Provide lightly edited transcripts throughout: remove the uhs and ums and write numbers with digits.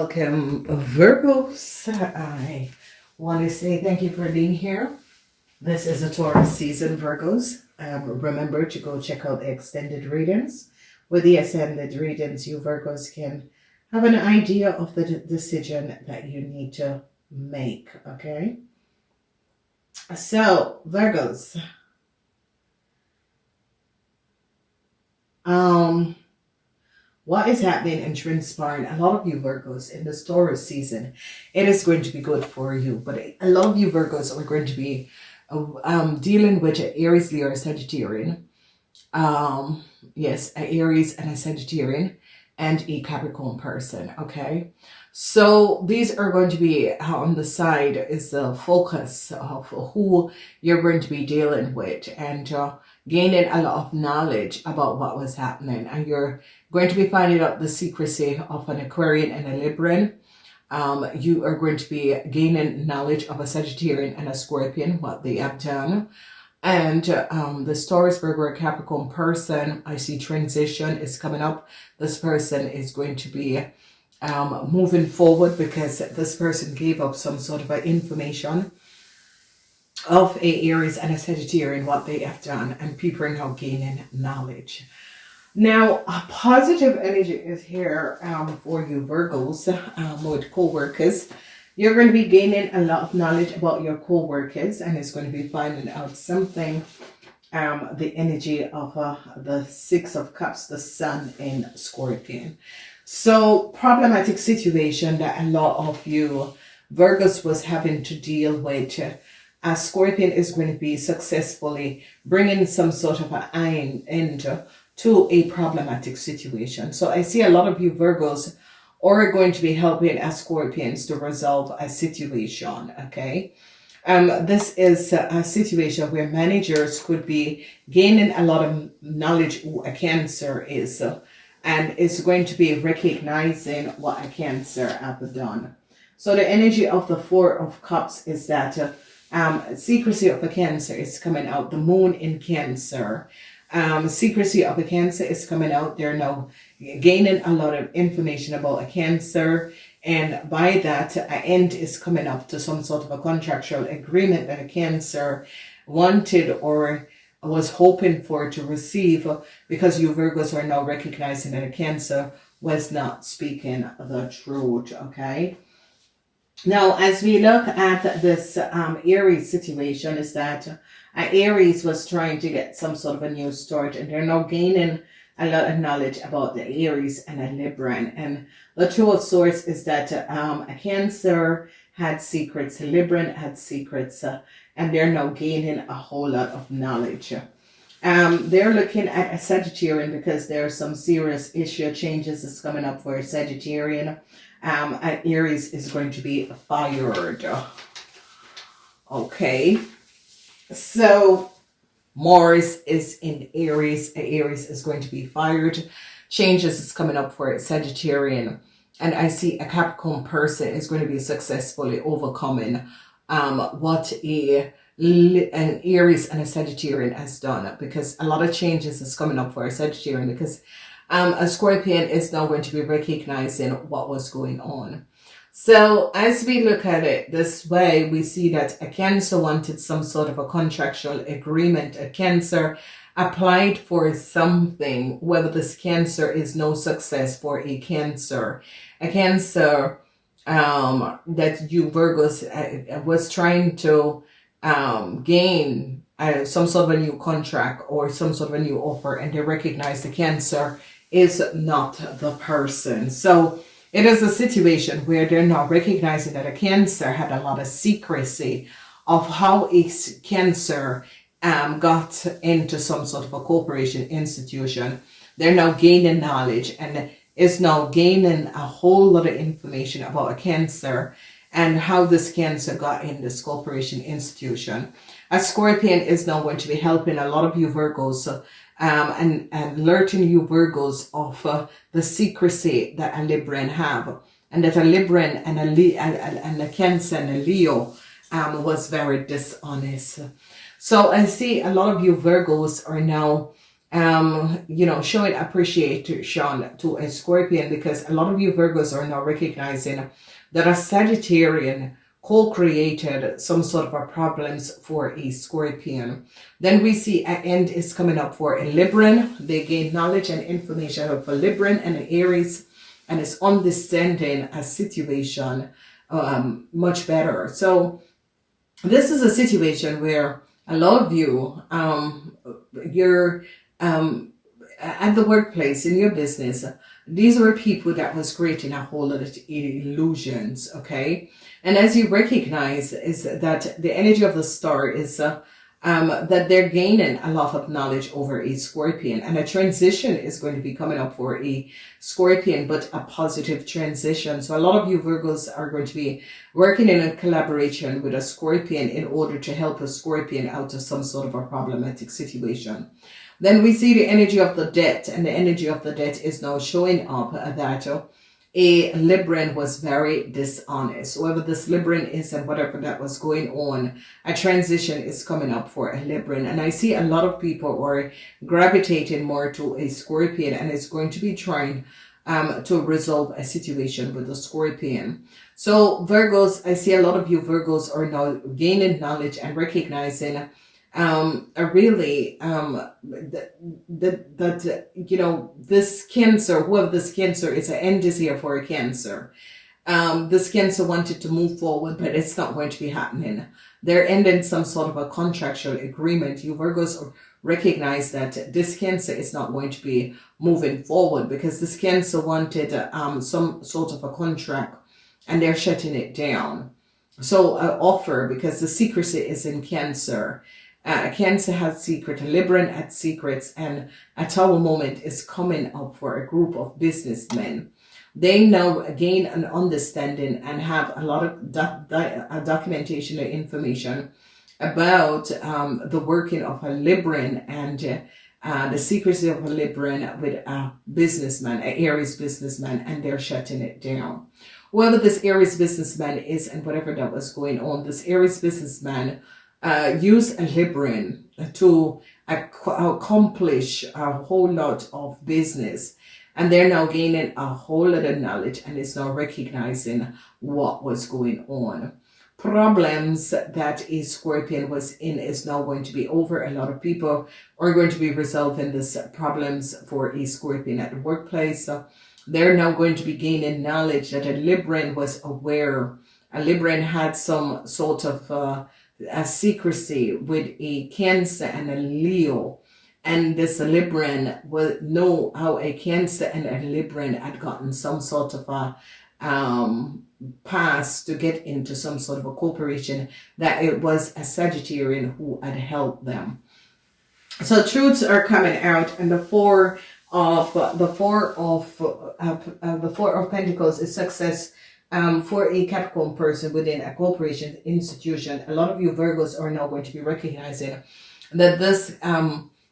Welcome, Virgos. I want to say thank you for being here. This is a Taurus season, Virgos. Remember to go check out the extended readings. With the extended readings, you Virgos can have an idea of the decision that you need to make, okay? So, Virgos. What is happening and transpiring? A lot of you Virgos in this Taurus season, it is going to be good for you. But a lot of you Virgos are going to be dealing with an Aries, Leo, or Sagittarian. Yes, an Aries and a Sagittarian and a Capricorn person, okay? So these are going to be on the side is the focus of who you're going to be dealing with and gaining a lot of knowledge about what was happening. And you're going to be finding out the secrecy of an Aquarian and a Libran. You are going to be gaining knowledge of a Sagittarian and a Scorpion, what they have done. And the Taurus, Virgo, or Capricorn person, I see transition is coming up. This person is going to be moving forward because this person gave up some sort of information of a Aries and a Sagittarian, what they have done, and people are now gaining knowledge. Now, a positive energy is here for you Virgos with co-workers. You're going to be gaining a lot of knowledge about your co-workers, and it's going to be finding out something. The energy of the Six of Cups, the Sun in Scorpion. So, problematic situation that a lot of you Virgos was having to deal with. A Scorpion is going to be successfully bringing some sort of an end to a problematic situation. So I see a lot of you Virgos are going to be helping as Scorpions to resolve a situation, okay? This is a situation where managers could be gaining a lot of knowledge who a Cancer is, and it's going to be recognizing what a Cancer have done. So the energy of the Four of Cups is that secrecy of a Cancer is coming out. The Moon in Cancer. Secrecy of a Cancer is coming out. They're now gaining a lot of information about a Cancer, and by that an end is coming up to some sort of a contractual agreement that a Cancer wanted or was hoping for to receive, because you Virgos are now recognizing that a Cancer was not speaking the truth, okay? Now, as we look at this Aries situation, is that Aries was trying to get some sort of a new start, and they're now gaining a lot of knowledge about the Aries and a Libran. And the Two of Swords is that a Cancer had secrets, a Libran had secrets, and they're now gaining a whole lot of knowledge. They're looking at a Sagittarian because there are some serious issue changes that's coming up for a Sagittarian. Aries is going to be fired. Okay. So Mars is in Aries. Aries is going to be fired. Changes is coming up for a Sagittarian. And I see a Capricorn person is going to be successfully overcoming what an Aries and a Sagittarian has done, because a lot of changes is coming up for a Sagittarian, because a Scorpion is now going to be recognizing what was going on. So as we look at it this way, we see that a Cancer wanted some sort of a contractual agreement. A Cancer applied for something, whether this Cancer is no success for a Cancer. A Cancer that you Virgos was trying to gain some sort of a new contract or some sort of a new offer, and they recognize the Cancer is not the person. So it is a situation where they're not recognizing that a Cancer had a lot of secrecy of how a Cancer got into some sort of a corporation institution. They're now gaining knowledge and is now gaining a whole lot of information about a Cancer and how this Cancer got in this corporation institution. A Scorpion is now going to be helping a lot of you Virgos and alerting you Virgos of the secrecy that a Libran have, and that a Libran and a Cancer and a Leo was very dishonest. So I see a lot of you Virgos are now you know, showing appreciation to a Scorpion, because a lot of you Virgos are now recognizing that a Sagittarian co-created some sort of a problems for a Scorpion. Then we see an end is coming up for a Libran. They gain knowledge and information of a Libran and an Aries, and it's understanding a situation much better. So this is a situation where a lot of you, you're at the workplace, in your business, these were people that was creating a whole lot of illusions, okay? And as you recognize is that the energy of the star is that they're gaining a lot of knowledge over a Scorpion, and a transition is going to be coming up for a Scorpion, but a positive transition. So a lot of you Virgos are going to be working in a collaboration with a Scorpion in order to help a Scorpion out of some sort of a problematic situation. Then we see the energy of the debt, and the energy of the debt is now showing up that a Libran was very dishonest. Whoever this Libran is and whatever that was going on, a transition is coming up for a Libran. And I see a lot of people are gravitating more to a Scorpion, and it's going to be trying to resolve a situation with the Scorpion. So Virgos, I see a lot of you Virgos are now gaining knowledge and recognizing really that you know, this Cancer, whoever this Cancer is, an end is here for a Cancer. This Cancer wanted to move forward, but it's not going to be happening. They're ending some sort of a contractual agreement. You Virgos recognize that this Cancer is not going to be moving forward, because this Cancer wanted some sort of a contract, and they're shutting it down. So offer, because the secrecy is in Cancer. Cancer has secret, a Libran had secrets, and a Tower moment is coming up for a group of businessmen. They now gain an understanding and have a lot of documentation and information about the working of a Libran and the secrecy of a Libran with a businessman, an Aries businessman, and they're shutting it down. Whoever this Aries businessman is and whatever that was going on, this Aries businessman use a Libran to accomplish a whole lot of business, and they're now gaining a whole lot of knowledge, and is now recognizing what was going on. Problems that a Scorpion was in is now going to be over. A lot of people are going to be resolving this problems for a Scorpion at the workplace. So they're now going to be gaining knowledge that a Libran was aware. A Libran had some sort of a secrecy with a Cancer and a Leo, and this Libran will know how a Cancer and a Libran had gotten some sort of a pass to get into some sort of a corporation, that it was a Sagittarian who had helped them. So truths are coming out, and the four of Pentacles is success. For a Capricorn person within a corporation institution. A lot of you Virgos are now going to be recognizing that this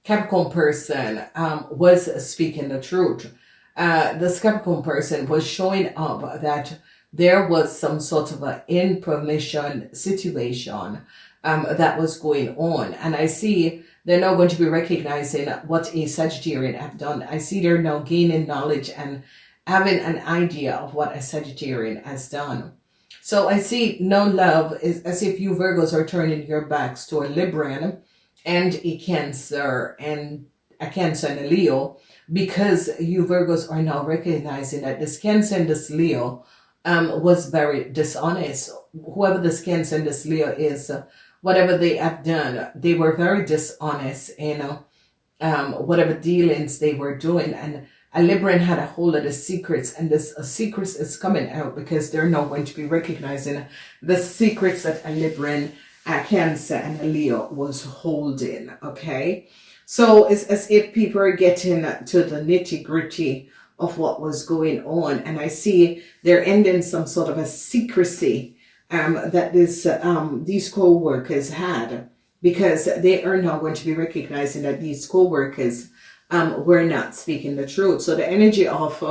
Capricorn person was speaking the truth. This Capricorn person was showing up that there was some sort of an information situation that was going on. And I see they're now going to be recognizing what a Sagittarian have done. I see they're now gaining knowledge and having an idea of what a Sagittarian has done. So I see no love, is as if you Virgos are turning your backs to a Libran and a Cancer and a Leo, because you Virgos are now recognizing that this Cancer and this Leo was very dishonest. Whoever this Cancer and this Leo is, whatever they have done, they were very dishonest in whatever dealings they were doing. And a Libran had a whole lot of secrets, and this secrets is coming out because they're now going to be recognizing the secrets that a Libran, a Cancer, and a Leo was holding. Okay, so it's as if people are getting to the nitty-gritty of what was going on, and I see they're ending some sort of a secrecy that these co-workers had, because they are now going to be recognizing that these co-workers were not speaking the truth. So the energy of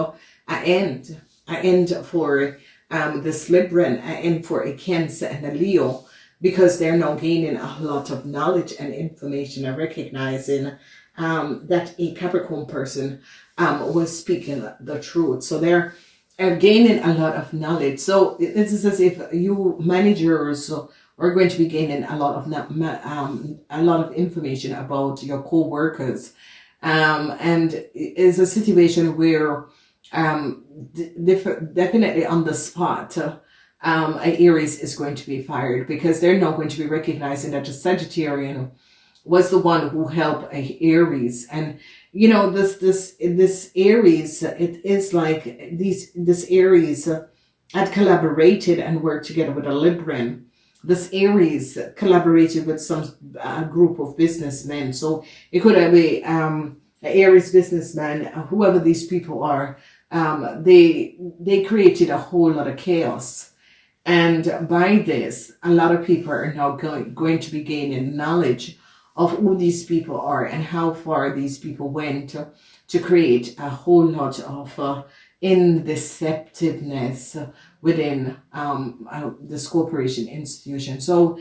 an end for this Libran, an end for a Cancer and a Leo, because they're now gaining a lot of knowledge and information and recognizing that a Capricorn person was speaking the truth. So they're gaining a lot of knowledge. So it's as if you managers are going to be gaining a lot of information about your co-workers, and it's a situation where definitely on the spot. A Aries is going to be fired because they're not going to be recognizing that the Sagittarian was the one who helped a Aries. And you know, this Aries, it is like this Aries had collaborated and worked together with a Libran. This Aries collaborated with some group of businessmen. So it could have be an Aries businessman, whoever these people are. They created a whole lot of chaos. And by this, a lot of people are now going to be gaining knowledge of who these people are and how far these people went to create a whole lot of indeceptiveness within this corporation institution. So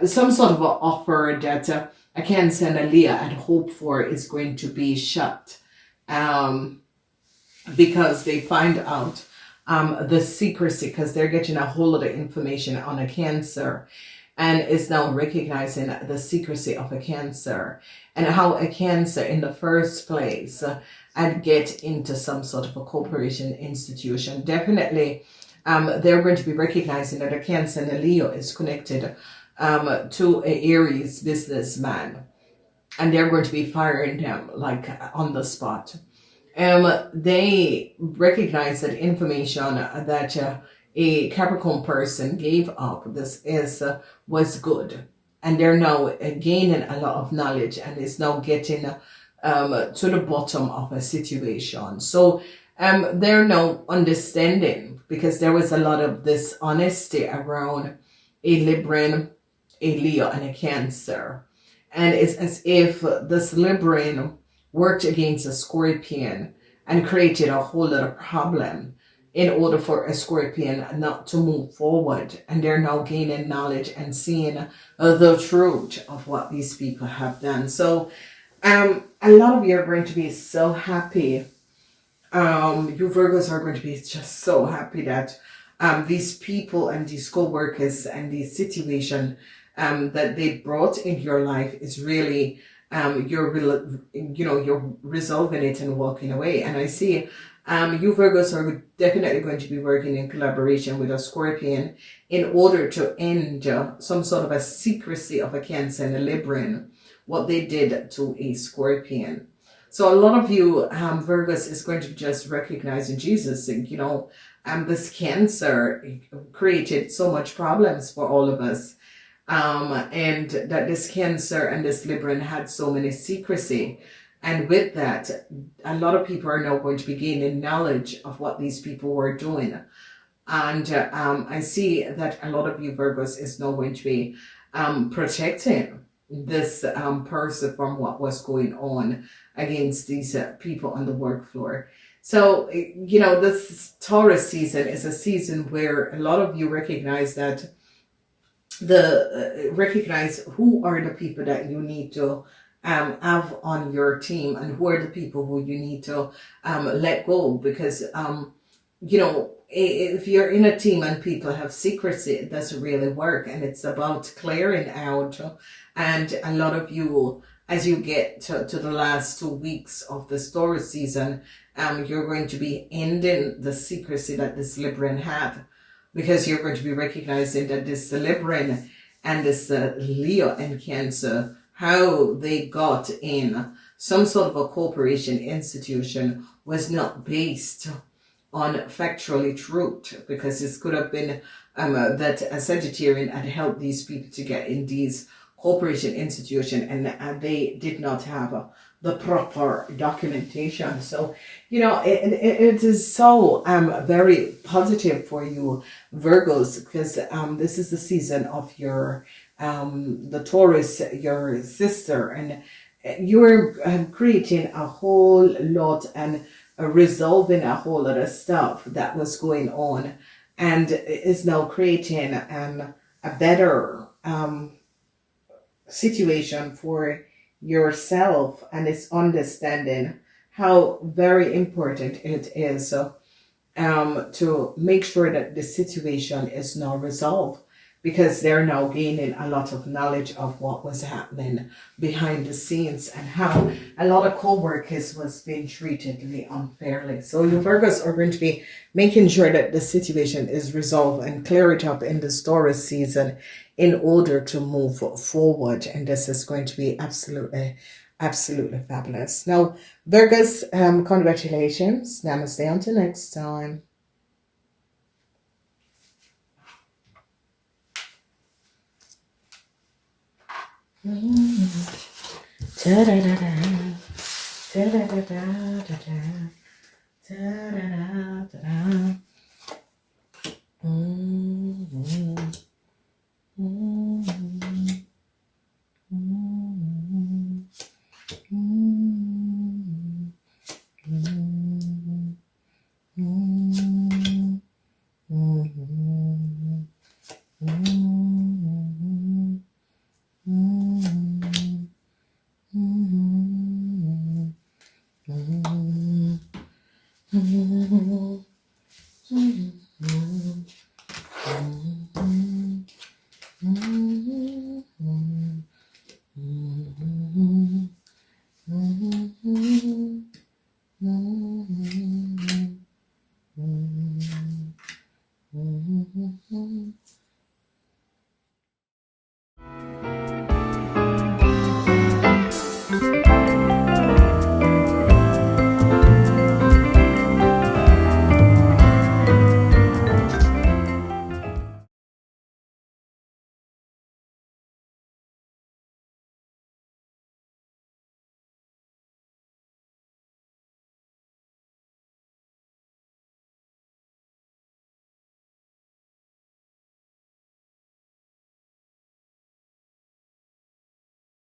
some sort of an offer that a Cancer and a Leo had hoped for is going to be shut, because they find out the secrecy, because they're getting a whole lot of information on a Cancer, and is now recognizing the secrecy of a Cancer and how a Cancer in the first place and get into some sort of a corporation institution. Definitely they're going to be recognizing that a Cancer and a Leo is connected to a Aries businessman, and they're going to be firing them like on the spot. They recognize that information that a Capricorn person gave up was good, and they're now gaining a lot of knowledge and is now getting to the bottom of a situation. So they're now understanding, because there was a lot of dishonesty around a Libran, a Leo, and a Cancer, and it's as if this Libran worked against a Scorpion and created a whole lot of problem in order for a Scorpion not to move forward. And they're now gaining knowledge and seeing the truth of what these people have done. So a lot of you are going to be so happy. You Virgos are going to be just so happy that these people and these co-workers and these situation that they brought in your life is really you're resolving it and walking away. And I see you Virgos are definitely going to be working in collaboration with a Scorpion in order to end some sort of a secrecy of a Cancer and a Libran, what they did to a Scorpion. So a lot of you Virgos is going to be just recognizing Jesus, and this Cancer created so much problems for all of us. And that this Cancer and this Libran had so many secrecy. And with that, a lot of people are now going to be gaining knowledge of what these people were doing. And I see that a lot of you Virgos is now going to be protecting this person from what was going on against these people on the work floor. So, this Taurus season is a season where a lot of you recognize that recognize who are the people that you need to have on your team, and who are the people who you need to let go, because if you're in a team and people have secrecy, it doesn't really work, and it's about clearing out. And a lot of you, as you get to the last 2 weeks of the Taurus season, you're going to be ending the secrecy that this Libran had, because you're going to be recognizing that this Libran and this Leo and Cancer, how they got in some sort of a corporation institution was not based on factually truth, because this could have been that a Sagittarian had helped these people to get in these corporation institution, and they did not have the proper documentation. So it is so very positive for you Virgos, because this is the season of your the Taurus, your sister, and you're creating a whole lot and resolving a whole lot of stuff that was going on, and is now creating a better situation for yourself, and it's understanding how very important it is to make sure that the situation is now resolved, because they're now gaining a lot of knowledge of what was happening behind the scenes and how a lot of co-workers was being treated really unfairly. So you Virgos are going to be making sure that the situation is resolved and clear it up in this Taurus season in order to move forward. And this is going to be absolutely fabulous. Now, Virgos, congratulations. Namaste. Until next time.